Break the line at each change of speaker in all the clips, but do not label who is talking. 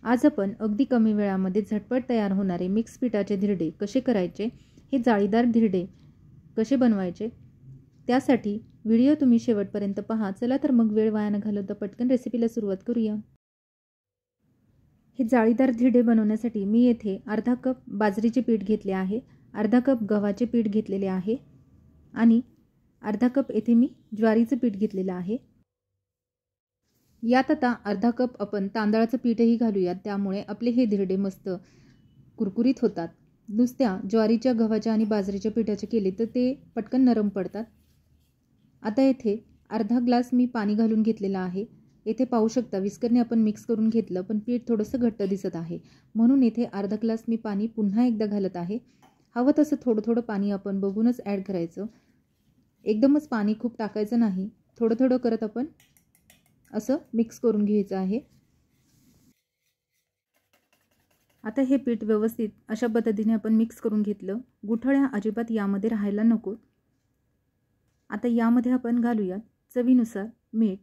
आज आपण अगदी कमी वेळामध्ये झटपट तयार होणारे मिक्स पिठाचे धिरडे कसे करायचे, हे जाळीदार धिरडे कसे बनवायचे, त्यासाठी व्हिडिओ तुम्ही शेवटपर्यंत पहा। चला तर मग वेळ वाया न घालवता पटकन रेसिपीला सुरुवात करूया। हे जाळीदार धिरडे बनवण्यासाठी मी येथे अर्धा कप बाजरीचे पीठ घेतले आहे, अर्धा कप गव्हाचे पीठ घेतलेले आहे आणि अर्धा कप येथे मी ज्वारीचे पीठ घेतलेले आहे। यात आता अर्धा कप आपण तांदळाचं पीठही घालूयात, त्यामुळे आपले हे धिरडे मस्त कुरकुरीत होतात। नुसत्या ज्वारीच्या, गव्हाच्या आणि बाजरीच्या पिठाचे केले तर ते पटकन नरम पडतात। आता येथे अर्धा ग्लास मी पाणी घालून घेतलेला आहे। येथे पाहू शकता विस्करने आपण मिक्स करून घेतलं, पण पीठ थोडंसं घट्ट दिसत आहे, म्हणून येथे अर्धा ग्लास मी पाणी पुन्हा एकदा घालत आहे। हवं तसं थोडं थोडं पाणी आपण बघूनच ॲड करायचं, एकदमच पाणी खूप टाकायचं नाही, थोडं थोडं करत आपण असं मिक्स करून घ्यायचं आहे। आता हे पीठ व्यवस्थित अशा पद्धतीने आपण मिक्स करून घेतलं। गुठळ्या अजिबात यामध्ये राहायला नको। आता यामध्ये आपण घालूयात चवीनुसार मीठ।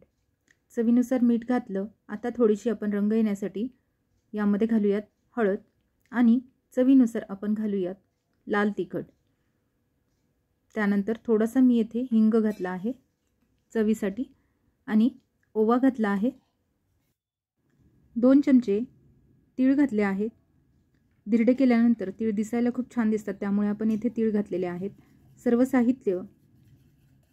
चवीनुसार मीठ घातलं। आता थोडीशी आपण रंग येण्यासाठी यामध्ये घालूयात हळद आणि चवीनुसार आपण घालूयात लाल तिखट। त्यानंतर थोडासा मी येथे हिंग घातला आहे चवीसाठी आणि ओवा घातला आहे। 2 चमचे तीळ घातले आहेत। धिरडे केल्यानंतर तीळ दिसायला खूप छान दिसतात, त्यामुळे आपण इथे तीळ घातलेले आहेत। सर्व साहित्य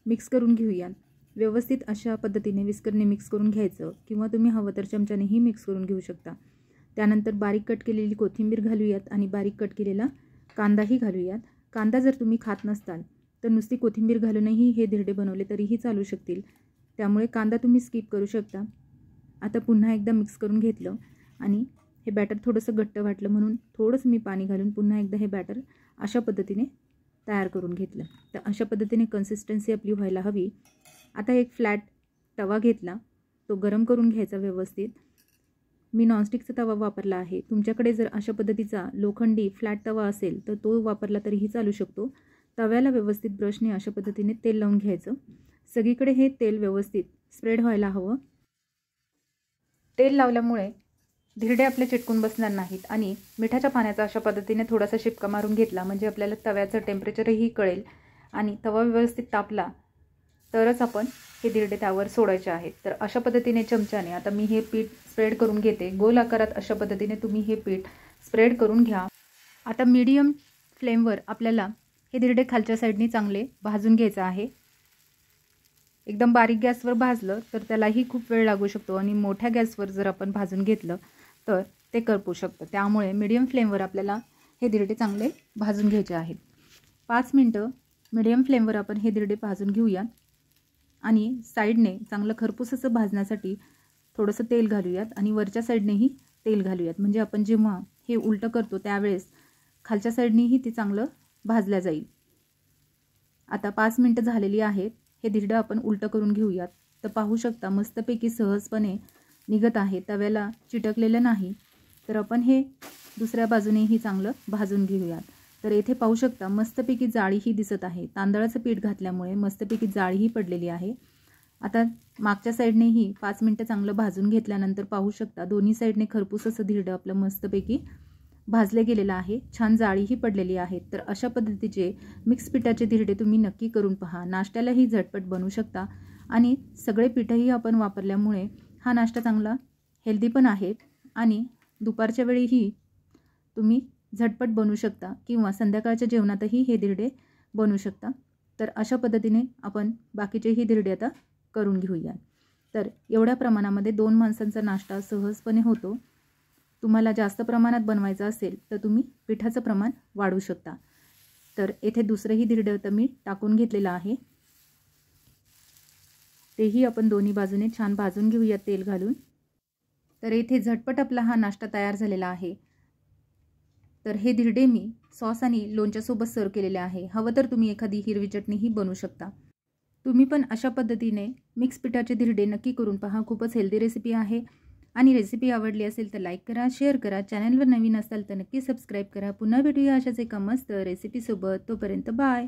मिक्स करून घेऊया। व्यवस्थित अशा पद्धतीने विस्करने मिक्स करून घ्यायचं, किंवा तुम्ही हवं तर चमच्यानेही मिक्स करून घेऊ शकता। त्यानंतर बारीक कट केलेली कोथिंबीर घालूयात आणि बारीक कट केलेला कांदाही घालूयात। कांदा जर तुम्ही खात नसताल तर नुसती कोथिंबीर घालूनही हे धिरडे बनवले तरीही चालू शकतील, त्यामुळे कांदा तुम्ही स्किप करू शकता। आता पुन्हा एकदा मिक्स करून घेतलं आणि हे बॅटर थोडंसं घट्ट वाटलं, म्हणून थोडंसं मी पाणी घालून पुन्हा एकदा हे बॅटर अशा पद्धतीने तयार करून घेतलं। तर अशा पद्धतीने कन्सिस्टन्सी आपली व्हायला हवी। आता एक फ्लॅट तवा घेतला, तो गरम करून घ्यायचा व्यवस्थित। मी नॉनस्टिकचा तवा वापरला आहे, तुमच्याकडे जर अशा पद्धतीचा लोखंडी फ्लॅट तवा असेल तर तो वापरला तरीही चालू शकतो। तव्याला व्यवस्थित ब्रशने अशा पद्धतीने तेल लावून घ्यायचं। सगळीकडे हे तेल व्यवस्थित स्प्रेड व्हायला हवं। तेल लावल्यामुळे धिरडे आपले चिटकून बसणार नाहीत आणि मिठाच्या पाण्याचा अशा पद्धतीने थोडासा शिपका मारून घेतला म्हणजे आपल्याला तव्याचं टेम्परेचरही कळेल आणि तवा व्यवस्थित तापला तरच आपण हे धिरडे त्यावर सोडायचे आहेत। तर अशा पद्धतीने चमच्याने आता मी हे पीठ स्प्रेड करून घेते। गोल आकारात अशा पद्धतीने तुम्ही हे पीठ स्प्रेड करून घ्या। आता मीडियम फ्लेमवर आपल्याला हे धिरडे खालच्या साईडने चांगले भाजून घ्यायचं आहे। एकदम बारीक गॅसवर भाजलं तर त्यालाही खूप वेळ लागू शकतो आणि मोठ्या गॅसवर जर आपण भाजून घेतलं तर ते करपू शकतं, त्यामुळे मीडियम फ्लेमवर आपल्याला हे धिरडे चांगले भाजून घ्यायचे आहेत। 5 मिनिटं मीडियम फ्लेमवर आपण हे धिरडे भाजून घेऊया आणि साईडने चांगलं खरपूस असं भाजण्यासाठी थोडंसं तेल घालूयात आणि वरच्या साईडनेही तेल घालूयात, म्हणजे आपण जेव्हा हे उलटं करतो त्यावेळेस खालच्या साईडनेही ते चांगलं भाजल्या जाईल। आता 5 मिनिटं झालेली आहेत। हे धिरडं आपण उलटं करून घेऊयात, तर पाहू शकता मस्तपैकी सहजपणे निघत आहे, तव्याला चिटकलेलं नाही। तर आपण हे दुसऱ्या बाजूनेही चांगलं भाजून घेऊयात। तर येथे पाहू शकता मस्तपैकी जाळीही दिसत आहे, तांदळाचं पीठ घातल्यामुळे मस्तपैकी जाळीही पडलेली आहे। आता मागच्या साईडनेही 5 मिनिटं चांगलं भाजून घेतल्यानंतर पाहू शकता दोन्ही साईडने खरपूस असं धिरडं आपलं मस्तपैकी भाजले गेलेलं आहे, छान जाळीही पडलेली आहे। तर अशा पद्धतीचे मिक्स पिठाचे धिरडे तुम्ही नक्की करून पहा। नाश्त्यालाही झटपट बनवू शकता आणि सगळे पीठही आपण वापरल्यामुळे हा नाश्ता चांगला हेल्दी पण आहे आणि दुपारच्या वेळीही तुम्ही झटपट बनवू शकता किंवा संध्याकाळच्या जेवणातही हे धिरडे बनवू शकता। तर अशा पद्धतीने आपण बाकीचेही धिरडे आता करून घेऊया। तर एवढ्या प्रमाणामध्ये 2 माणसांचा नाश्ता सहजपणे होतो। तुम्हाला जास्त प्रमाणात बनवायचं असेल तर तुम्ही पिठाचं प्रमाण वाढवू शकता। तर येथे दुसरंही धिरडं तर मी टाकून घेतलेलं आहे, तेही आपण दोन्ही बाजूने छान भाजून घेऊया तेल घालून। तर येथे झटपट आपला हा नाश्ता तयार झालेला आहे। तर हे धिरडे मी सॉस आणि लोणच्यासोबत सर्व केलेले आहे। हवं तर तुम्ही एखादी हिरवी चटणीही बनवू शकता। तुम्ही पण अशा पद्धतीने मिक्स पिठाचे धिरडे नक्की करून पहा, खूपच हेल्दी रेसिपी आहे। आणि रेसिपी आवडली असेल तर लाईक करा, शेअर करा, चॅनलवर नवीन असाल तर नक्की सबस्क्राईब करा। पुन्हा भेटूया अशाच एका मस्त रेसिपीसोबत, तोपर्यंत बाय।